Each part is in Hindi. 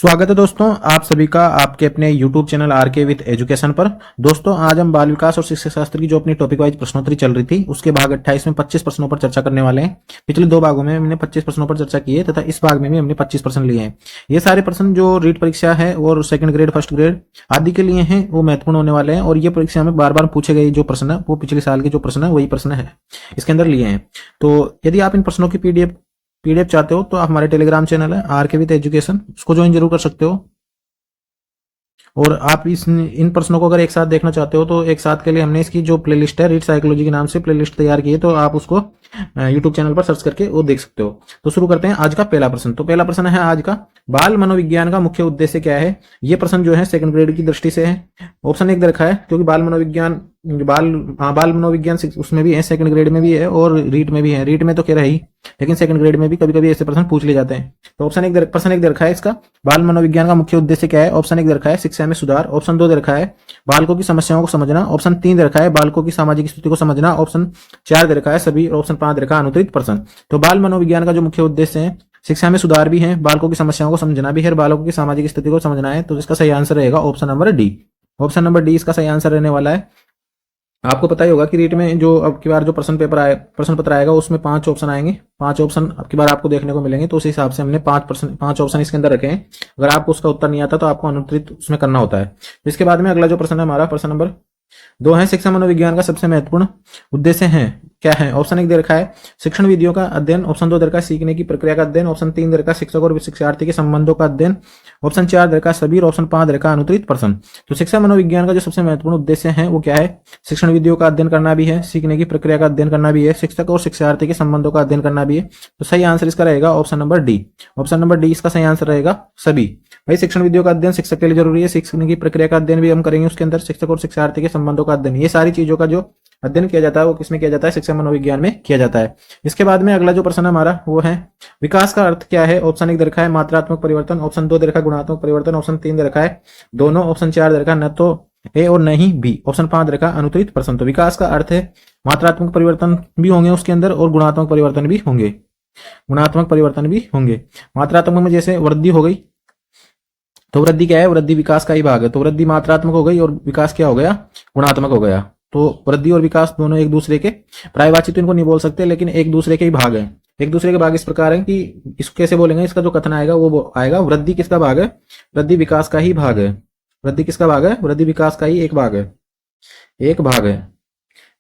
स्वागत है दोस्तों आप सभी का आपके अपने YouTube channel RK with education पर। दोस्तों आज हम बाल विकास और शिक्षा शास्त्र की जो अपनी टॉपिक वाइज प्रश्नोत्तरी चल रही थी उसके भाग 28 में 25 प्रश्नों पर चर्चा करने वाले हैं। पिछले दो भागों में हमने 25 प्रश्नों पर चर्चा की है तथा इस भाग में भी हमने 25 प्रश्न लिए हैं। ये सारे प्रश्न जो रीट परीक्षा है और सेकंड ग्रेड फर्स्ट ग्रेड आदि के लिए हैं वो महत्वपूर्ण होने वाले हैं और ये परीक्षा में बार बार पूछे गए जो प्रश्न है वो पिछले साल के जो प्रश्न है वही प्रश्न है इसके अंदर लिए हैं। तो यदि आप इन प्रश्नों की पीडीएफ चाहते हो तो आप हमारे टेलीग्राम चैनल है आरके विद एजुकेशन उसको ज्वाइन जरूर कर सकते हो। और आप इन प्रश्नों को अगर एक साथ देखना चाहते हो तो एक साथ के लिए हमने इसकी जो प्लेलिस्ट है रीड साइकोलॉजी के नाम से प्लेलिस्ट तैयार की है, तो आप उसको यूट्यूब चैनल पर सर्च करके वो देख सकते हो। तो शुरू करते हैं आज का पहला प्रश्न। तो पहला प्रश्न है आज का, बाल मनोविज्ञान का मुख्य उद्देश्य क्या है। ये प्रश्न जो है सेकंड ग्रेड की दृष्टि से है। ऑप्शन एक दे रखा है क्योंकि बाल मनोविज्ञान बाल मनोविज्ञान उसमें भी है, सेकंड ग्रेड में भी है और रीट में भी है। रीट में तो कह रही लेकिन सेकंड ग्रेड में भी कभी कभी ऐसे प्रश्न पूछ लिए जाते हैं। तो प्रश्न एक दे रखा है इसका, बाल मनोविज्ञान का मुख्य उद्देश्य क्या है। ऑप्शन एक दे रखा है शिक्षा में सुधार। ऑप्शन दो दे रखा है बालकों की समस्याओं को समझना। ऑप्शन तीन दे रखा है बालकों की सामाजिक स्थिति को समझना। ऑप्शन चार दे रखा है सभी। और ऑप्शन पांच दे रखा है अनुत्तरित प्रश्न। तो बाल मनोविज्ञान का जो मुख्य उद्देश्य है शिक्षा में सुधार भी है, बालकों की समस्याओं को समझना भी है, बालकों की सामाजिक स्थिति को समझना है। तो इसका सही आंसर रहेगा option number D. Option number D इसका सही आंसर रहने वाला है। आपको पता ही होगा कि रीट में जो अब की बार जो प्रश्न पत्र आएगा उसमें 5 ऑप्शन आएंगे। 5 ऑप्शन अब की बार आपको देखने को मिलेंगे। तो उस हिसाब से हमने 5 ऑप्शन इसके अंदर रखे हैं। अगर आपको उसका उत्तर नहीं आता तो आपको अनुत्तरित उसमें करना होता है। इसके बाद में अगला जो प्रश्न है हमारा प्रश्न नंबर 2 है, शिक्षा मनोविज्ञान का सबसे महत्वपूर्ण उद्देश्य है क्या है। ऑप्शन एक दे रखा है शिक्षण विधियों का अध्ययन। ऑप्शन दो दे रखा है सीखने की प्रक्रिया का अध्ययन। ऑप्शन तीन दे रखा है शिक्षक और शिक्षार्थी के संबंधों का अध्ययन। ऑप्शन चार दे रखा है सभी। ऑप्शन पांच दे रखा है अनुत्तरित प्रश्न। तो शिक्षा मनोविज्ञान का जो सबसे महत्वपूर्ण उद्देश्य है वो क्या है, शिक्षण विधियों का अध्ययन करना भी है, सीखने की प्रक्रिया का अध्ययन करना भी है, शिक्षक और शिक्षार्थी के संबंधों का अध्ययन करना भी है। तो सही आंसर इसका रहेगा option number D. Option number D इसका सही आंसर रहेगा सभी। भाई शिक्षण विधियों का अध्ययन शिक्षक के लिए जरूरी है, सीखने की प्रक्रिया का अध्ययन भी हम करेंगे उसके अंदर, शिक्षक और शिक्षार्थी के संबंधों का अध्ययन, ये सारी चीजों का जो अध्ययन किया जाता है वो किसमें किया जाता है, शिक्षा मनोविज्ञान में किया जाता है। इसके बाद में अगला जो प्रश्न हमारा वो है विकास का अर्थ क्या है। ऑप्शन एक दे रखा है मात्रात्मक परिवर्तन। ऑप्शन दो दे रखा है गुणात्मक परिवर्तन। ऑप्शन तीन दे रखा है दोनों। ऑप्शन चार दे रखा है न तो ए और न ही बी। ऑप्शन पांच दे रखा है अनुत्तरित प्रश्न। तो विकास का अर्थ है मात्रात्मक परिवर्तन भी होंगे उसके अंदर और गुणात्मक परिवर्तन भी होंगे। गुणात्मक परिवर्तन भी होंगे। मात्रात्मक में जैसे वृद्धि हो गई तो वृद्धि क्या है, वृद्धि विकास का ही भाग है। तो वृद्धि मात्रात्मक हो गई और विकास क्या हो गया, गुणात्मक हो गया। तो वृद्धि और विकास दोनों एक दूसरे के पर्यायवाची तो इनको नहीं बोल सकते लेकिन एक दूसरे के ही भाग है। एक दूसरे के भाग इस प्रकार है कि इसको कैसे बोलेंगे, इसका जो कथन आएगा वो आएगा वृद्धि किसका भाग है, वृद्धि विकास का ही भाग है। वृद्धि किसका भाग है, वृद्धि विकास का ही एक भाग है, एक भाग है।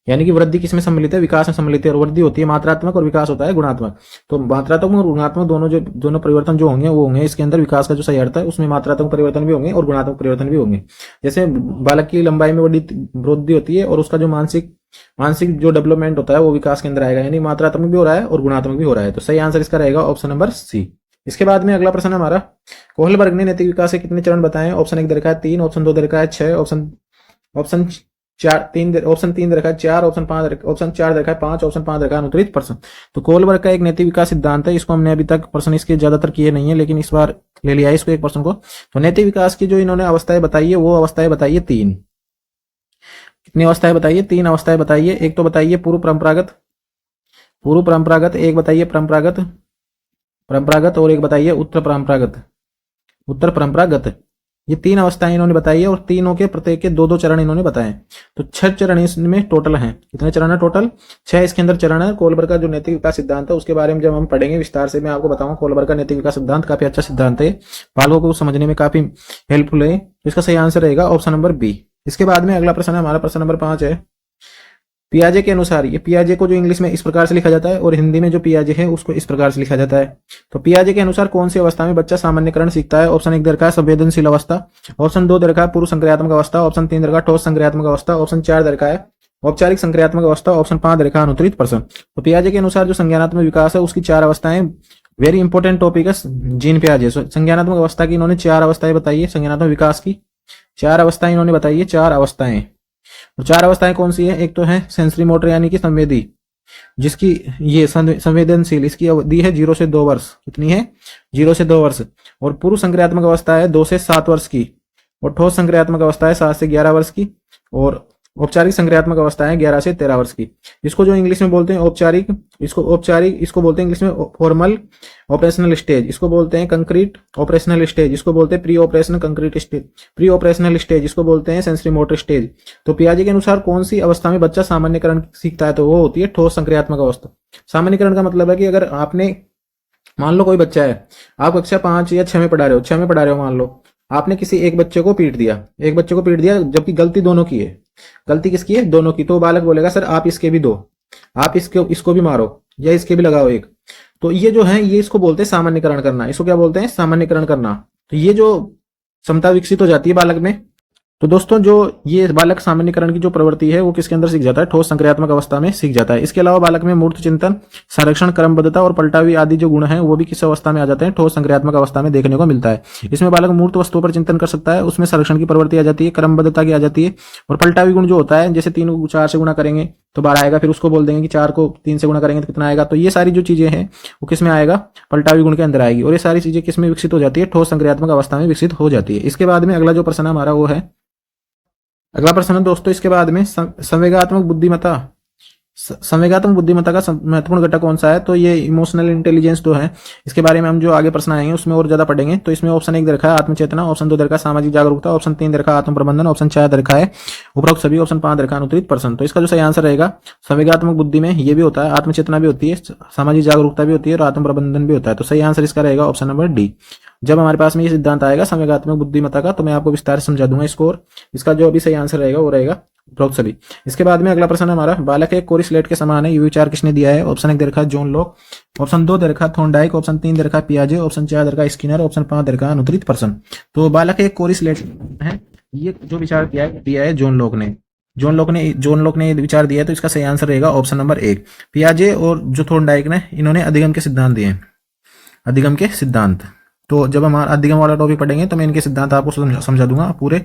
यानी कि वृद्धि किसमें सम्मिलित है, विकास में सम्मिलित है। और वृद्धि होती है मात्रात्मक और विकास होता है गुणात्मक। तो मात्रात्मक और गुणात्मक दोनों परिवर्तन जो होंगे वो होंगे इसके अंदर। विकास का जो सही अर्थ है उसमें मात्रात्मक परिवर्तन भी होंगे और गुणात्मक परिवर्तन भी होंगे। जैसे बालक की लंबाई में वृद्धि होती है और उसका जो मानसिक जो डेवलपमेंट होता है वो विकास के अंदर आएगा। यानी मात्रात्मक भी हो रहा है और गुणात्मक भी हो रहा है। तो सही आंसर इसका रहेगा ऑप्शन नंबर सी। इसके बाद में अगला प्रश्न हमारा, कोहलबर्ग ने नैतिक विकास के कितने चरण बताए। ऑप्शन एक दे रखा है 3। ऑप्शन दो दे रखा है 6। ऑप्शन तीन दे रखा है 4। ऑप्शन चार दे रखा है 5। ऑप्शन पांच दे रखा है अनुत्तरित प्रश्न। तो कोहलबर्ग का एक नैतिक विकास सिद्धांत है। इसको हमने अभी तक प्रश्न इसके ज्यादातर किए नहीं है लेकिन इस बार ले लिया है इसको एक प्रश्न को। तो नैतिक विकास की जो इन्होंने अवस्थाएं बताई है वो अवस्थाएं बताइए 3। कितनी अवस्थाएं बताइए, 3 अवस्थाएं बताइए। एक तो बताइए पूर्व परंपरागत, एक बताइए परंपरागत और एक बताइए उत्तर परंपरागत। ये 3 अवस्थाएं इन्होंने बताई है और तीनों के प्रत्येक के 2-2 चरण इन्होंने बताए। तो 6 चरण इसमें टोटल हैं। कितने चरण है टोटल, 6 इसके अंदर चरण है। कोहलबर्ग का जो नैतिक विकास सिद्धांत है उसके बारे में जब हम पढ़ेंगे विस्तार से मैं आपको बताऊंगा। कोहलबर्ग का नैतिक विकास सिद्धांत काफी अच्छा सिद्धांत है, बालकों को समझने में काफी हेल्पफुल है। तो इसका सही आंसर रहेगा ऑप्शन नंबर बी। इसके बाद में अगला प्रश्न है हमारा प्रश्न नंबर 5 है, पियाजे के अनुसार। ये पियाजे को जो इंग्लिश में इस प्रकार से लिखा जाता है और हिंदी में जो पियाजे है उसको इस प्रकार से लिखा जाता है। तो पियाजे के अनुसार कौन सी अवस्था में बच्चा सामान्यकरण सीखता है। ऑप्शन एक दे रखा है संवेदनशील अवस्था। ऑप्शन दो दे रखा है पूर्व संक्रियात्मक अवस्था। ऑप्शन तीन दे रखा है ठोस संक्रियात्मक अवस्था। ऑप्शन चार दे रखा है औपचारिक संक्रियात्मक अवस्था। ऑप्शन पांच दे रखा है अनुत्तरित प्रश्न। तो पियाजे के अनुसार जो संज्ञानात्मक विकास है उसकी 4 अवस्थाएं, वेरी इंपॉर्टेंट टॉपिक है जीन पियाजे। संज्ञानात्मक अवस्था की इन्होंने 4 अवस्थाएं बताई है, संज्ञानात्मक विकास की 4 अवस्थाएं इन्होंने बताई है, 4 अवस्थाएं। और 4 अवस्थाएं कौन सी है, एक तो है सेंसरी मोटर यानी कि संवेदी, जिसकी ये संवेदनशील, इसकी अवधि है 0 से 2 वर्ष। कितनी है, 0 से 2 वर्ष। और पूर्व संक्रियात्मक अवस्था है 2 से 7 वर्ष की। और ठोस संक्रियात्मक अवस्था है 7 से 11 वर्ष की। और औपचारिक संक्रियात्मक अवस्था है 11 से 13 वर्ष की। इसको जो इंग्लिश में बोलते हैं औपचारिक, इसको बोलते हैं इंग्लिश में फॉर्मल ऑपरेशनल स्टेज, इसको बोलते हैं कंक्रीट ऑपरेशनल स्टेज, इसको बोलते हैं pre operational concrete stage, pre operational stage, इसको बोलते हैं सेंसरी मोटर स्टेज। तो पियाजे के अनुसार कौन सी अवस्था में बच्चा सामान्यकरण सीखता है, तो वो होती है ठोस संक्रियात्मक अवस्था। सामान्यकरण का मतलब है कि अगर आपने, मान लो कोई बच्चा है, आप कक्षा 5 या 6 में पढ़ा रहे हो, मान लो आपने किसी एक बच्चे को पीट दिया, जबकि गलती दोनों की है। गलती किसकी है? दोनों की। तो बालक बोलेगा सर आप इसके भी दो, आप इसको भी मारो या इसके भी लगाओ एक। तो ये जो है ये इसको बोलते हैं सामान्यकरण करना। इसको क्या बोलते हैं? सामान्यकरण करना। तो ये जो क्षमता विकसित हो जाती है बालक में। तो दोस्तों जो ये बालक सामान्यकरण की जो प्रवृत्ति है वो किसके अंदर सीख जाता है? ठोस संक्रियात्मक अवस्था में सीख जाता है। इसके अलावा बालक में मूर्त चिंतन, संरक्षण, क्रमबद्धता और पलटावी आदि जो गुण हैं वो भी किस अवस्था में आ जाते हैं? ठोस संक्रियात्मक अवस्था में देखने को मिलता है। इसमें बालक मूर्त वस्तुओं पर चिंतन कर सकता है, उसमें संरक्षण की प्रवृत्ति आ जाती है, क्रमबद्धता की आ जाती है, और पलटावी गुण जो होता है, जैसे 3 को 4 से गुणा करेंगे तो 12 आएगा, फिर उसको बोल देंगे कि 4 को 3 से गुणा करेंगे तो कितना आएगा। तो ये सारी जो चीजें हैं वो किस में आएगा? पलटावी गुण के अंदर आएगी। और ये सारी चीजें किस में विकसित हो जाती है? ठोस संक्रियात्मक अवस्था में विकसित हो जाती है। इसके बाद में अगला जो प्रश्न हमारा वो है, अगला प्रश्न है दोस्तों इसके बाद में संवेगात्मक बुद्धिमत्ता। संवेगात्मक बुद्धिमत्ता का महत्वपूर्ण घटक कौन सा है? तो ये इमोशनल इंटेलिजेंस जो है, इसके बारे में हम जो आगे प्रश्न आएंगे उसमें और ज्यादा पढ़ेंगे। तो इसमें ऑप्शन 1 दे रखा है आत्मचेतना, ऑप्शन 2 दे रखा है सामाजिक जागरूकता, ऑप्शन 3 दे रखा है आत्म प्रबंधन, ऑप्शन 4 दे रखा है उपरोक्त सभी, ऑप्शन 5 दे रखा है अनुत्तरित प्रश्न। तो इसका जो सही आंसर रहेगा, संवेगात्मक बुद्धि में ये भी होता है, आत्मचेतना भी होती है, सामाजिक जागरूकता भी होती है और आत्म प्रबंधन भी होता है। तो सही आंसर इसका रहेगा ऑप्शन नंबर डी। जब हमारे पास में ये सिद्धांत आएगा संवेगात्मक बुद्धिमत्ता का तो मैं आपको विस्तार से समझा दूंगा इसको, और इसका जो अभी सही आंसर रहेगा वो रहेगा उपरोक्त सभी। इसके बाद में अगला प्रश्न हमारा, बालक एक कोरी स्लेट के समान है, ये विचार किसने दिया है? ऑप्शन 1 दे रखा है जॉन लॉक, ऑप्शन 2 दे रखा है थॉर्नडाइक, ऑप्शन 3 दे रखा है पियाजे, ऑप्शन 4 दे रखा है स्किनर, ऑप्शन 5 दे रखा है अनुत्तरित प्रश्न। तो बालक एक कोरी स्लेट है, ये जो विचार दिया है जॉन लॉक ने। जॉन लॉक ने विचार दिया है, तो इसका सही आंसर रहेगा ऑप्शन नंबर 1। पियाजे और जो थॉर्नडाइक ने, इन्होंने अधिगम के सिद्धांत दिए, अधिगम के सिद्धांत। तो जब हम अधिगम वाला टॉपिक पढ़ेंगे तो मैं इनके सिद्धांत आपको समझा दूंगा पूरे।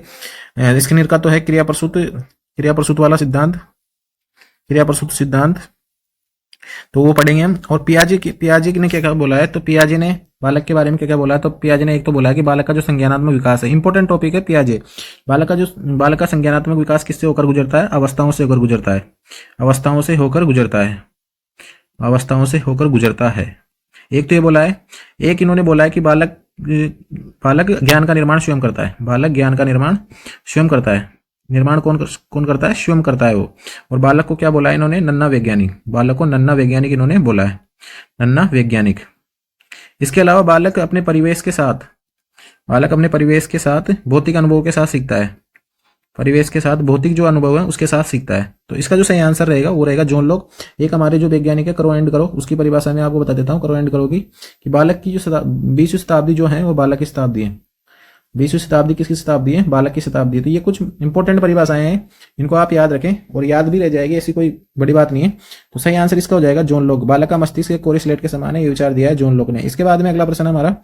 स्किनर का तो है क्रिया प्रसूत वाला सिद्धांत, क्रिया प्रसूत सिद्धांत, तो वो पढ़ेंगे हम। और पियाजे ने क्या बोला है, तो पियाजे ने बालक के बारे में क्या बोला है, तो पियाजे ने एक तो बोला है कि बालक का जो संज्ञानात्मक विकास है, इंपॉर्टेंट टॉपिक है पियाजे। बालक का संज्ञानात्मक विकास किससे होकर गुजरता है? अवस्थाओं से होकर गुजरता है, अवस्थाओं से होकर गुजरता है, अवस्थाओं से होकर गुजरता है। एक तो ये बोला है, एक इन्होंने बोला है कि बालक ज्ञान का निर्माण स्वयं करता है, बालक ज्ञान का निर्माण स्वयं करता है। निर्माण कौन करता है? स्वयं करता है वो। और बालक को क्या बोला है इन्होंने? नन्ना वैज्ञानिक। बालक को नन्ना वैज्ञानिक इन्होंने बोला है, नन्ना वैज्ञानिक। इसके अलावा बालक अपने परिवेश के साथ भौतिक अनुभव के साथ सीखता है, परिवेश के साथ भौतिक जो अनुभव है उसके साथ सीखता है। तो इसका जो सही आंसर रहेगा वो रहेगा जॉन लॉक। एक हमारे जो वैज्ञानिक है, करो एंड करो, उसकी परिभाषा में आपको बता देता हूँ, करो एंड करोगी कि बालक की जो 20वीं शताब्दी जो है वो बालक की शताब्दी है। 20वीं शताब्दी किसकी शताब्दी है? बालक की शताब्दी है। तो ये कुछ इंपॉर्टेंट परिभाषाएं हैं, इनको आप याद रखें और याद भी रह जाएगी, ऐसी कोई बड़ी बात नहीं है। तो सही आंसर इसका हो जाएगा जॉन लॉक। बालक का मस्तिष्क एक कोरी स्लेट के समान है, ये विचार दिया है जॉन लॉक ने। इसके बाद में अगला प्रश्न हमारा,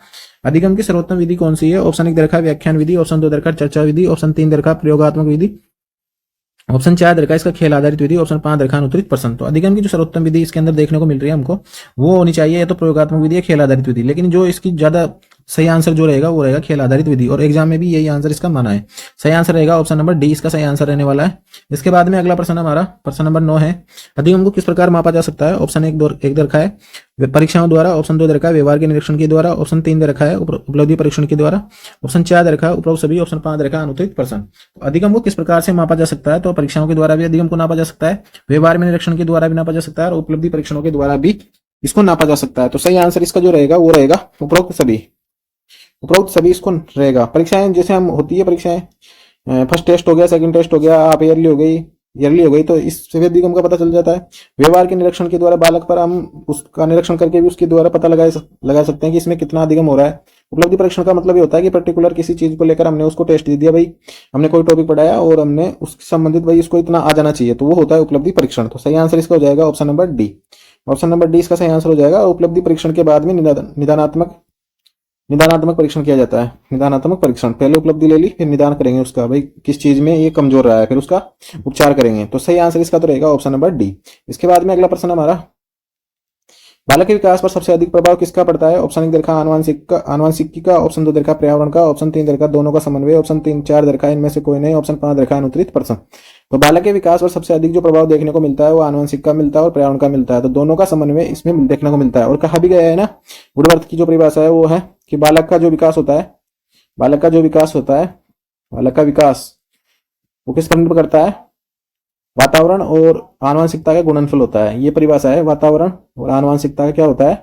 अधिगम की सर्वोत्तम विधि कौन सी है? ऑप्शन 1 दे रखा है व्याख्यान विधि, ऑप्शन 2 दे रखा है चर्चा विधि, ऑप्शन 3 दे रखा है प्रयोगात्मक विधि, ऑप्शन 4 दे रखा है इसका खेल आधारित विधि, ऑप्शन 5 दे रखा है अनुत्तरित प्रश्न। तो अधिगम की जो सर्वोत्तम विधि इसके अंदर देखने को मिल रही है हमको, वो होनी चाहिए या तो प्रयोगात्मक विधि या खेल आधारित विधि। लेकिन जो इसकी ज्यादा सही आंसर जो रहेगा वो रहेगा खेल आधारित विधि, और एग्जाम में भी यही आंसर इसका माना है। सही आंसर रहेगा ऑप्शन नंबर डी, इसका सही आंसर रहने वाला है। इसके बाद में अगला प्रश्न हमारा, प्रश्न नंबर 9 है, अधिगम को किस प्रकार मापा जा सकता है? ऑप्शन 1 दे रखा है परीक्षाओं द्वारा, ऑप्शन 2 दे रखा है व्यवहार के निरीक्षण के द्वारा, ऑप्शन 3 दे रखा है उपलब्धि परीक्षण के द्वारा, ऑप्शन 4 दे रखा है उपरोक्त सभी, ऑप्शन 5 दे रखा है अनुत्तरित प्रश्न। तो अधिगम को किस प्रकार से मापा जा सकता है? तो परीक्षाओं के द्वारा भी अधिगम को नापा जा सकता है, व्यवहार में निरीक्षण के द्वारा भी नापा जा सकता है, और उपलब्धि परीक्षणों के द्वारा भी इसको नापा जा सकता है। तो सही आंसर इसका जो रहेगा वो रहेगा उपरोक्त सभी, उपरोक्त सभी इसको रहेगा। परीक्षाएं जैसे हम होती है, परीक्षाएं फर्स्ट टेस्ट हो गया, सेकंड टेस्ट हो गया, आप ईयरली हो गई, तो इससे अधिगम का पता चल जाता है। व्यवहार के निरीक्षण के द्वारा बालक पर हम उसका निरीक्षण करके भी उसके द्वारा पता लगा सकते हैं कि इसमें कितना अधिगम हो रहा है। उपलब्धि परीक्षण का मतलब ये होता है कि पर्टिकुलर किसी चीज को लेकर हमने उसको टेस्ट दे दिया, भाई हमने कोई टॉपिक पढ़ाया और हमने उससे संबंधित भाई इसको इतना आ जाना चाहिए, तो वो होता है उपलब्धि परीक्षण। तो सही आंसर इसका हो जाएगा option number D, option number D इसका सही आंसर हो जाएगा। उपलब्धि परीक्षण के बाद में निदानात्मक परीक्षण किया जाता है। निदानात्मक परीक्षण, पहले उपलब्धि ले ली, फिर निदान करेंगे उसका, भाई किस चीज में ये कमजोर रहा है, फिर उसका उपचार करेंगे। तो सही आंसर इसका तो रहेगा ऑप्शन नंबर डी। इसके बाद में अगला प्रश्न हमारा, बालक के विकास पर सबसे अधिक प्रभाव किसका पड़ता है? ऑप्शन 1 देखा आनुवंशिकी का, ऑप्शन 2 देखा पर्यावरण का, ऑप्शन 3 देखा दोनों का समन्वय, ऑप्शन 4 देखा इनमें से कोई नहीं, ऑप्शन 5 देखा अनुत्तरित प्रश्न। तो बालक के विकास पर सबसे अधिक जो प्रभाव देखने को मिलता है वो आनुवंशिक का मिलता है और पर्यावरण का मिलता है। तो दोनों का समन्वय इसमें देखने को मिलता है। और कहा भी गया है ना, वुडवर्थ की जो परिभाषा है वो है कि बालक का जो विकास होता है, बालक का जो विकास होता है, बालक का विकास वो किस पर निर्भर करता है? वातावरण और आनुवंशिकता का गुणनफल होता है। ये परिभाषा है, वातावरण और आनुवंशिकता का क्या होता है?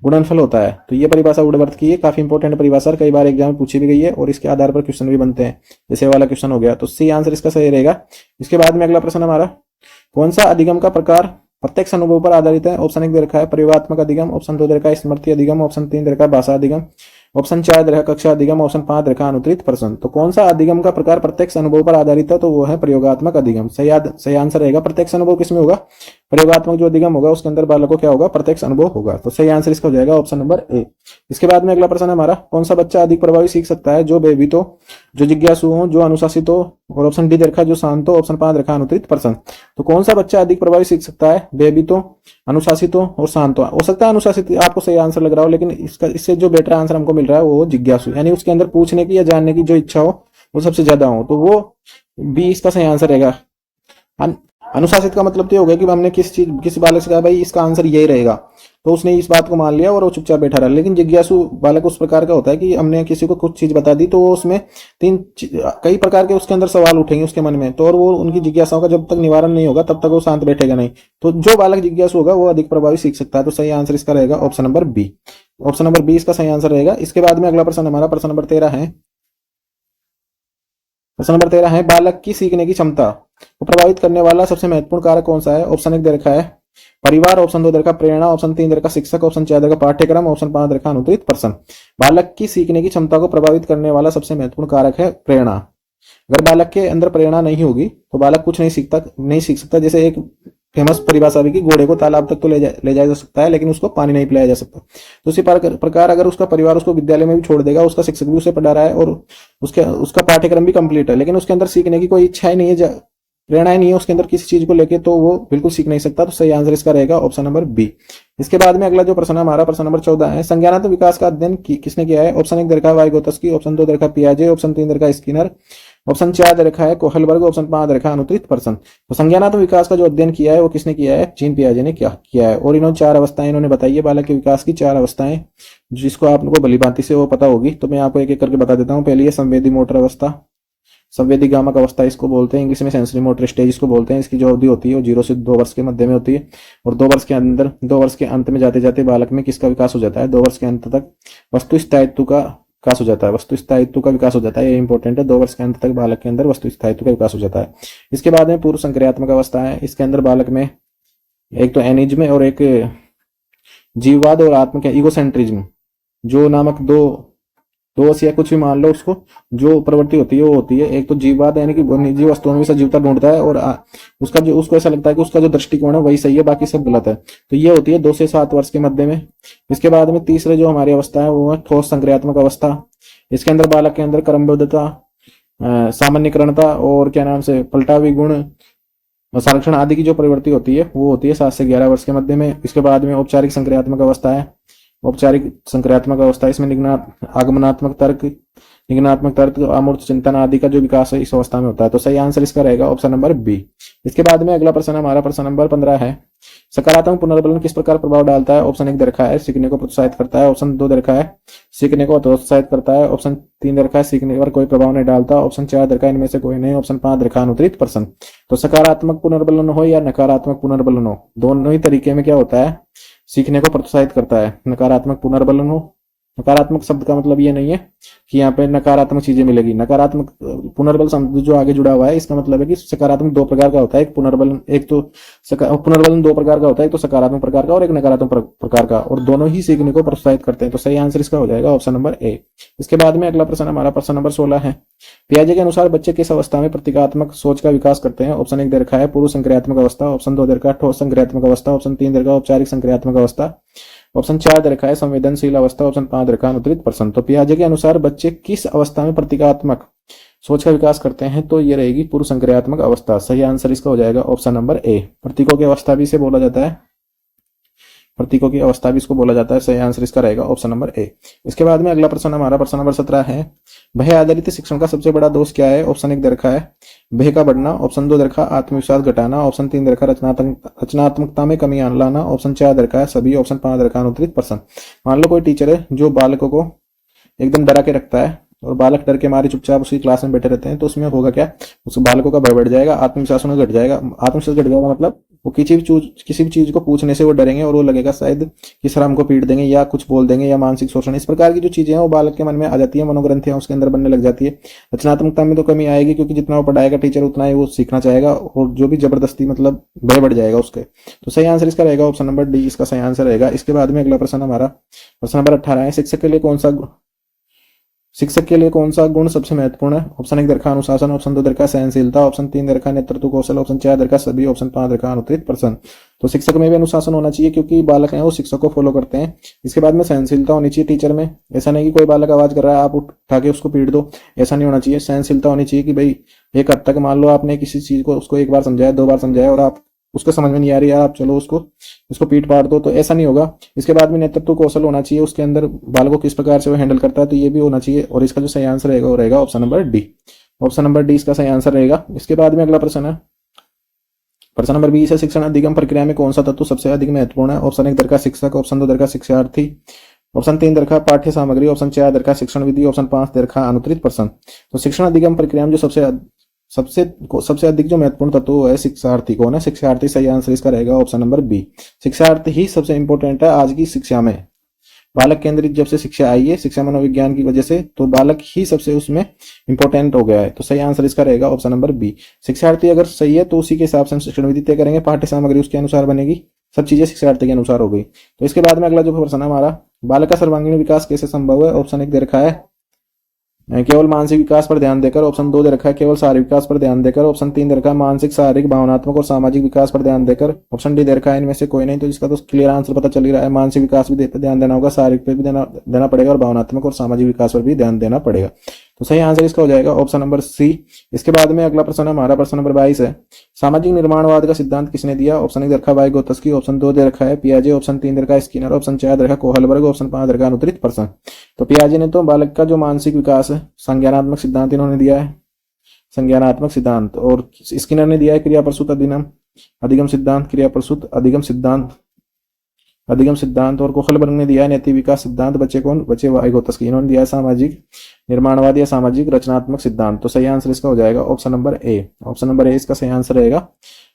गुणनफल होता है। तो ये परिभाषा वुडवर्थ की है, काफी इंपॉर्टेंट परिभाषा, कई बार एग्जाम में पूछी भी गई है और इसके आधार पर क्वेश्चन भी बनते हैं, जैसे वाला क्वेश्चन हो गया। तो सी आंसर इसका सही रहेगा। इसके बाद में अगला प्रश्न हमारा, कौन सा अधिगम का प्रकार प्रत्यक्ष अनुभव पर आधारित है? ऑप्शन 1 दे रखा है प्रयोगात्मक अधिगम, ऑप्शन 2 दे रखा है स्मृति अधिगम, ऑप्शन 3 दे रखा है भाषा अधिगम, ऑप्शन 4 दे रखा है कक्षा अधिगम, ऑप्शन 5 दे रखा है अनुत्तरित प्रश्न। तो कौन सा अधिगम का प्रकार प्रत्यक्ष अनुभव पर आधारित है? तो वो है प्रयोगात्मक अधिगम। सही आंसर रहेगा। प्रत्यक्ष अनुभव किसमें होगा? प्रयोगात्मक जो अधिगम होगा उसके अंदर बालक को क्या होगा? प्रत्यक्ष अनुभव होगा। तो सही आंसर इसका हो जाएगा ऑप्शन नंबर ए। इसके बाद में अगला प्रश्न हमारा, कौन सा बच्चा अधिक प्रभावी सीख सकता है? जो भयभीत हो, जो जिज्ञासु हो, जो अनुशासित हो, और ऑप्शन डी दे रखा है जो शांत हो, ऑप्शन 5 रखा अनुत्तरित प्रश्न। तो कौन सा बच्चा अधिक प्रभावी सीख सकता है? भयभीत हो, अनुशासित हो और शांत हो सकता है अनुशासित आपको सही आंसर लग रहा हो, लेकिन इससे जो बेटर आंसर हमको मिल रहा है वो जिज्ञासु, यानी उसके अंदर पूछने की या जानने की जो इच्छा हो वो सबसे ज्यादा हो, तो वो बी इसका सही आंसर रहेगा। अनुशासित का मतलब तो हो गया कि हमने किसी बालक से कहा भाई इसका आंसर यही रहेगा, तो उसने इस बात को मान लिया और वो चुपचाप बैठा रहा। लेकिन जिज्ञासु बालक उस प्रकार का होता है कि हमने किसी को कुछ चीज बता दी तो वो उसमें कई प्रकार के उसके अंदर सवाल उठेंगे उसके मन में, तो और वो उनकी जिज्ञासाओं का जब तक निवारण नहीं होगा तब तक वो शांत बैठेगा नहीं। तो जो बालक जिज्ञासु होगा वो अधिक प्रभावी सीख सकता है। तो सही आंसर इसका रहेगा option number B. Option number B इसका सही आंसर रहेगा। इसके बाद में अगला प्रश्न हमारा प्रश्न नंबर 13 है। प्रश्न नंबर 13 है, बालक की सीखने की क्षमता को प्रभावित करने वाला सबसे महत्वपूर्ण कारक कौन सा है? ऑप्शन 1 दे रखा है परिवार, ऑप्शन 2 दे रखा प्रेरणा, ऑप्शन 3 दे रखा शिक्षक, ऑप्शन 4 दे रखा पाठ्यक्रम, ऑप्शन 5 दे रखा अनुत्तरित प्रश्न। बालक की सीखने की क्षमता को प्रभावित करने वाला सबसे महत्वपूर्ण कारक है प्रेरणा। अगर बालक के अंदर प्रेरणा नहीं होगी तो बालक कुछ नहीं सीख सकता। जैसे एक फेमस परिभाषा भी कि घोड़े को तालाब तक तो ले जाया जा सकता है लेकिन उसको पानी नहीं पिलाया जा सकता। तो इसी प्रकार अगर उसका परिवार उसको विद्यालय में भी छोड़ देगा, उसका शिक्षक भी उसे पढ़ा रहा है और उसका पाठ्यक्रम भी कंप्लीट है, लेकिन उसके अंदर सीखने की कोई इच्छा ही नहीं है, प्रेरणा नहीं है उसके अंदर किसी चीज को लेके, तो वो बिल्कुल सीख नहीं सकता। तो सही आंसर इसका रहेगा ऑप्शन नंबर बी। इसके बाद में अगला जो प्रश्न है हमारा प्रश्न नंबर 14 है, संज्ञानात्मक विकास का अध्ययन किसने किया है? ऑप्शन 1 दे रखा है वाइगोत्स्की, ऑप्शन 2 दे रखा है पियाजे, ऑप्शन 3 दे रखा है स्किनर, ऑप्शन 4 दे रखा है कोहलबर्ग, ऑप्शन 5 दे रखा है अनुत्तरित प्रश्न। तो संज्ञानात्मक विकास का जो अध्ययन किया है वो किसने किया है? जीन पियाजे ने क्या किया है। और इन्होंने 4 अवस्थाएं इन्होंने बताई है, बालक के विकास की 4 अवस्थाएं, जिसको आपको भली भांति से वो पता होगी। तो मैं आपको एक एक करके बता देता हूँ। पहली है संवेदी मोटर अवस्था, संवेदी गामक अवस्था इसको बोलते हैं, इंग्लिश में सेंसरी मोटर स्टेज इसको बोलते हैं। इसकी जो अवधि होती है वो 0 से 2 वर्ष के मध्य में होती है और 2 वर्ष के अंत में जाते जाते बालक में किसका विकास हो जाता है? 2 वर्ष के अंत तक वस्तु स्थायित्व का विकास हो जाता है। वस्तु स्थायित्व का विकास हो जाता है, ये इंपॉर्टेंट है। 2 वर्ष के अंत तक बालक के अंदर वस्तु स्थायित्व का विकास हो जाता है। इसके बाद में पूर्व संक्रियात्मक अवस्था है। इसके अंदर बालक में एक तो एनिज्म और एक जीववाद और आत्म के ईगोसेंट्रिज्म जो नामक दो या कुछ भी मान लो, उसको जो प्रवृत्ति होती है वो होती है। एक तो जीववाद यानी कि निजी वस्तुओं में सजीवता ढूंढता है और उसको ऐसा लगता है कि उसका जो दृष्टिकोण है वही सही है, बाकी सब गलत है। तो ये होती है 2 से 7 वर्ष के मध्य में। इसके बाद में तीसरे जो हमारी अवस्था है वो है ठोस संक्रियात्मक अवस्था। इसके अंदर बालक के अंदर क्रमबद्धता, सामान्यकरणता और क्या नाम से पलटावी गुण, संरक्षण आदि की जो प्रवृत्ति होती है वो होती है 7 से 11 वर्ष के मध्य में। इसके बाद में औपचारिक संक्रियात्मक अवस्था है। औपचारिक संक्रियात्मक अवस्था, इसमें आगमनात्मक तर्क, अमूर्त चिंतन आदि का जो विकास है इस अवस्था में होता है। तो सही आंसर इसका रहेगा ऑप्शन नंबर बी। इसके बाद में अगला प्रश्न हमारा प्रश्न नंबर 15 है, सकारात्मक पुनर्बलन किस प्रकार प्रभाव डालता है? ऑप्शन 1 दे रखा है सीखने को प्रोत्साहित करता है, ऑप्शन 2 दे रखा है सीखने को हतोत्साहित करता है, ऑप्शन 3 दे रखा है सीखने पर कोई प्रभाव नहीं डालता, ऑप्शन 4 दे रखा है इनमें से कोई नहीं, ऑप्शन 5 दे रखा है अनुत्तरित प्रश्न। तो सकारात्मक पुनर्बलन हो या नकारात्मक पुनर्बलन हो, दोनों ही तरीके में क्या होता है? सीखने को प्रोत्साहित करता है। नकारात्मक पुनर्बलन हो, नकारात्मक शब्द का मतलब ये नहीं है कि यहाँ पे नकारात्मक चीजें मिलेगी। नकारात्मक पुनर्बल शब्द जो आगे जुड़ा हुआ है इसका मतलब है कि सकारात्मक 2 प्रकार का होता है। एक पुनर्बलन, पुनर्बलन 2 प्रकार का होता है, एक तो सकारात्मक प्रकार का और एक नकारात्मक प्रकार का, और दोनों ही सीखने को प्रोत्साहित करते हैं। तो सही आंसर इसका हो जाएगा ऑप्शन नंबर ए। इसके बाद में अगला प्रश्न हमारा प्रश्न नंबर 16 है, पियाजे के अनुसार बच्चे किस अवस्था में प्रतीकात्मक सोच का विकास करते हैं? ऑप्शन 1 दे रखा है पूर्व संक्रियात्मक अवस्था, ऑप्शन 2 दे रखा है ठोस संक्रियात्मक अवस्था, ऑप्शन 3 दे रखा है औपचारिक संक्रियात्मक अवस्था, ऑप्शन 4 दे रखा है संवेदनशील अवस्था, ऑप्शन 5 दे रखा है अनुत्तरित प्रश्न। तो पियाजे के अनुसार बच्चे किस अवस्था में प्रतीकात्मक सोच का विकास करते हैं? तो ये रहेगी पूर्व संक्रियात्मक अवस्था। सही आंसर इसका हो जाएगा ऑप्शन नंबर ए। प्रतीकों की अवस्था भी इसे बोला जाता है। प्रतीकों की अवस्था भी इसको बोला जाता है। सही आंसर इसका रहेगा ऑप्शन नंबर ए। इसके बाद में अगला प्रश्न हमारा प्रश्न नंबर 17 है, भय आधारित शिक्षण का सबसे बड़ा दोष क्या है? ऑप्शन 1 दे रखा है भय का बढ़ना, ऑप्शन 2 दे रखा आत्मविश्वास घटाना, ऑप्शन 3 दे रखा रचनात्मकता में कमी लाना, ऑप्शन 4 दे रखा है सभी, ऑप्शन 5 दे रखा अनुत्तरित प्रश्न। मान लो कोई टीचर है जो बालकों को एकदम डरा के रखता है और बालक डर के मारे चुपचाप उसी क्लास में बैठे रहते हैं, तो उसमें होगा क्या? उस बालकों का भय बढ़ जाएगा, आत्मविश्वास उन्हें घट जाएगा। आत्मविश्वास घट जाएगा मतलब वो किसी भी चीज को पूछने से वो डरेंगे और वो लगेगा शायद कि सर हमको पीट देंगे या कुछ बोल देंगे या मानसिक शोषण, इस प्रकार की जो चीजें हैं वो बालक के मन में आ जाती है, मनोग्रंथियां उसके अंदर बनने लग जाती है। रचनात्मकता में तो कमी आएगी क्योंकि जितना वो पढ़ाएगा टीचर उतना ही वो सीखना चाहेगा और जो भी जबरदस्ती मतलब भय बढ़ जाएगा उसके। तो सही आंसर इसका रहेगा ऑप्शन नंबर डी, इसका सही आंसर रहेगा। इसके बाद में अगला प्रश्न हमारा प्रश्न नंबर 18 है, शिक्षक के लिए कौन सा गुण सबसे महत्वपूर्ण है? ऑप्शन 1 दरखा अनुशासन, ऑप्शन 2 दरखा सहनशीलता, ऑप्शन 3 दरखा नेतृत्व कौशल, ऑप्शन 4 दरखा सभी, ऑप्शन 5 दरखा अनुत्तरित प्रश्न। तो शिक्षक में भी अनुशासन होना चाहिए क्योंकि बालक हैं वो शिक्षक को फॉलो करते हैं। इसके बाद में सहनशीलता होनी चाहिए टीचर में, ऐसा नहीं कि कोई बालक आवाज कर रहा है आप उठा के उसको पीट दो, ऐसा नहीं होना चाहिए। सहनशीलता होनी चाहिए कि भाई एक हद तक मान लो आपने किसी चीज को उसको एक बार समझाया 2 बार समझाया और आप उसको समझ में नहीं आ रही है, आप चलो उसको पीट पाट दो, तो ऐसा नहीं होगा। इसके बाद में नेतृत्व कौशल होना चाहिए, उसके अंदर बाल को किस प्रकार से वो हैंडल करता है, तो ये भी होना चाहिए। और इसका जो सही आंसर रहेगा वो रहेगा option number D. Option number D इसका सही आंसर रहेगा। इसके बाद में अगला प्रश्न है प्रश्न नंबर 20 है, शिक्षण अधिगम प्रक्रिया में कौन सा तत्व सबसे अधिक महत्वपूर्ण है? ऑप्शन 1 दरका शिक्षक, ऑप्शन 2 दरका शिक्षार्थी, ऑप्शन 3 दरका पाठ्य सामग्री, ऑप्शन 4 दरका शिक्षण विधि, ऑप्शन 5 दरका अनुत्तरित प्रश्न। तो शिक्षण अधिगम प्रक्रिया में जो सबसे अधिक जो महत्वपूर्ण तत्व है शिक्षार्थी कौन है? शिक्षार्थी। सही आंसर इसका रहेगा ऑप्शन नंबर बी। शिक्षार्थी ही सबसे इंपॉर्टेंट है आज की शिक्षा में। बालक केंद्रित जब से शिक्षा आई है शिक्षा मनोविज्ञान की वजह से, तो बालक ही सबसे उसमें इंपॉर्टेंट हो गया है। तो सही आंसर इसका रहेगा ऑप्शन नंबर बी। शिक्षार्थी अगर सही है तो उसी के हिसाब से हम शिक्षण विधि तय करेंगे, पाठ्य सामग्री उसके अनुसार बनेगी, सब चीजें शिक्षार्थी के अनुसार हो गई। तो इसके बाद में अगला जो प्रश्न है हमारा, बालक का सर्वांगीण विकास कैसे संभव है? ऑप्शन 1 दे रखा है केवल मानसिक विकास पर ध्यान देकर, ऑप्शन 2 दे रखा है केवल शारीरिक विकास पर ध्यान देकर, ऑप्शन 3 दे रखा है मानसिक शारीरिक भावनात्मक और सामाजिक विकास पर ध्यान देकर, ऑप्शन डी दे रखा है इनमें से कोई नहीं। तो इसका तो क्लियर आंसर पता चल ही रहा है, मानसिक विकास भी ध्यान देना होगा, शारीरिक पे भी देना पड़ेगा और भावनात्मक और सामाजिक विकास पर भी ध्यान देना पड़ेगा। तो सही आंसर इसका हो जाएगा ऑप्शन नंबर सी। इसके बाद में अगला प्रश्न हमारा प्रश्न नंबर 22 है, सामाजिक निर्माणवाद का सिद्धांत किसने दिया? ऑप्शन 1 दे रखा है वाइगोत्स्की, ऑप्शन 2 दे रखा है पियाजे, ऑप्शन 3 दे रखा है स्किनर, ऑप्शन 4 दे रखा है कोहलबर्ग, ऑप्शन 5 दे रखा है अनुत्तरित प्रश्न। तो पियाजे ने तो बालक का जो मानसिक विकास है संज्ञानात्मक सिद्धांत इन्होंने दिया है, संज्ञानात्मक सिद्धांत, और स्किनर ने दिया है क्रिया प्रसूत अधिगम सिद्धांत, क्रिया प्रसूत अधिगम सिद्धांत, और कोहलबर्ग ने दिया है नैतिक विकास सिद्धांत। बच्चे वाइगोत्स्की, इन्होंने दिया है सामाजिक निर्माणवाद या सामाजिक रचनात्मक सिद्धांत। तो सही आंसर इसका हो जाएगा option number A. Option number A इसका सही आंसर रहेगा।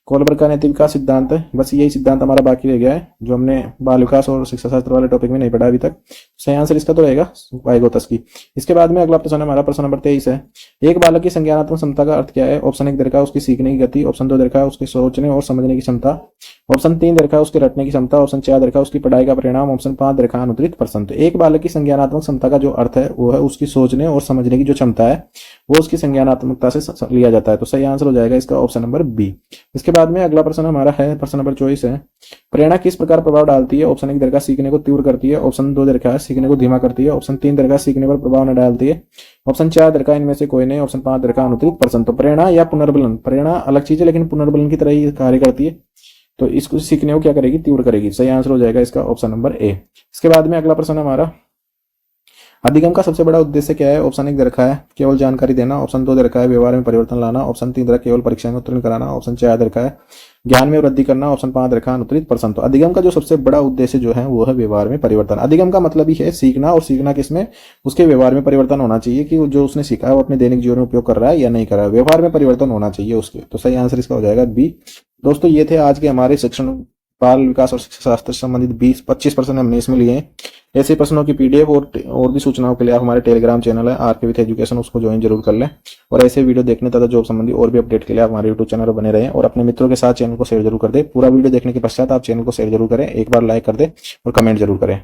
कोहलबर्ग का नैतिक विकास सिद्धांत है, बस यही सिद्धांत हमारा बाकी रह गया है जो हमने बाल विकास और शिक्षा शास्त्र वाले टॉपिक में नहीं पढ़ा अभी तक। सही आंसर इसका तो रहेगा वाइगोत्स्की। इसके बाद में अगला प्रश्न हमारा प्रश्न नंबर 23 है, एक बालक की संज्ञानात्मक क्षमता का अर्थ क्या है? ऑप्शन 1 दे रखा है उसकी सीखने की गति, ऑप्शन 2 दे रखा है उसके सोचने और समझने की क्षमता, ऑप्शन 3 दे रखा है उसके रटने की क्षमता, ऑप्शन 4 दे रखा है उसकी पढ़ाई का परिणाम, ऑप्शन 5 दे रखा है अनुत्तरित प्रश्न। तो एक बालक की संज्ञानात्मक क्षमता का जो अर्थ है वो है उसकी सोचने और समझने की जो क्षमता है वो उसकी संज्ञानात्मकता से लिया जाता है। तो सही आंसर हो जाएगा इसका ऑप्शन नंबर बी। इसके बाद में अगला प्रश्न हमारा है प्रश्न नंबर 24 है, प्रेरणा किस प्रकार प्रभाव डालती है? ऑप्शन 1 दे रखा है सीखने को तीव्र करती है, ऑप्शन 2 दे रखा है सीखने को धीमा करती है, ऑप्शन 3 दे रखा है सीखने पर प्रभाव न डालती है, ऑप्शन 4 दे रखा है इनमें से कोई नहीं, ऑप्शन 5 दे रखा है अनुत्तरित प्रश्न। तो प्रेरणा या पुनर्बलन, प्रेरणा अलग चीज है लेकिन पुनर्बलन की तरह ही कार्य करती है, तो इसको सीखने को क्या करेगी? तीव्र करेगी। सही आंसर हो जाएगा इसका ऑप्शन नंबर ए। इसके बाद में अगला प्रश्न हमारा, अधिगम का सबसे बड़ा उद्देश्य क्या है? ऑप्शन 1 दे रखा है केवल जानकारी देना, ऑप्शन 2 दे रखा है व्यवहार में परिवर्तन लाना, ऑप्शन 3 दे रखा है केवल परीक्षा में उत्तीर्ण कराना, ऑप्शन 4 दे रखा है ज्ञान में वृद्धि करना, ऑप्शन 5 दे रखा है अनुत्तरित प्रश्न। तो अधिगम का जो सबसे बड़ा उद्देश्य जो है वो है व्यवहार में परिवर्तन। अधिगम का मतलब ही है सीखना, और सीखना किसमें? उसके व्यवहार में परिवर्तन होना चाहिए कि जो उसने सीखा है वो अपने दैनिक जीवन में उपयोग कर रहा है या नहीं कर रहा है, व्यवहार में परिवर्तन होना चाहिए उसके। तो सही आंसर इसका हो जाएगा बी। दोस्तों ये थे आज के हमारे शिक्षण बाल विकास और शिक्षा शास्त्र से संबंधित 20-25 प्रश्न हमने इसमें लिए हैं। ऐसे प्रश्नों की पीडीएफ और भी सूचनाओं के लिए आप हमारे टेलीग्राम चैनल है आरके विथ एजुकेशन, उसको ज्वाइन जरूर कर लें। और ऐसे वीडियो देखने तथा जॉब संबंधी और भी अपडेट के लिए आप हमारे यूट्यूब चैनल पर बने रहें और अपने मित्रों के साथ चैनल को शेयर जरूर कर दें। पूरा वीडियो देखने के पश्चात आप चैनल को शेयर जरूर करें, एक बार लाइक कर दें और कमेंट जरूर करें।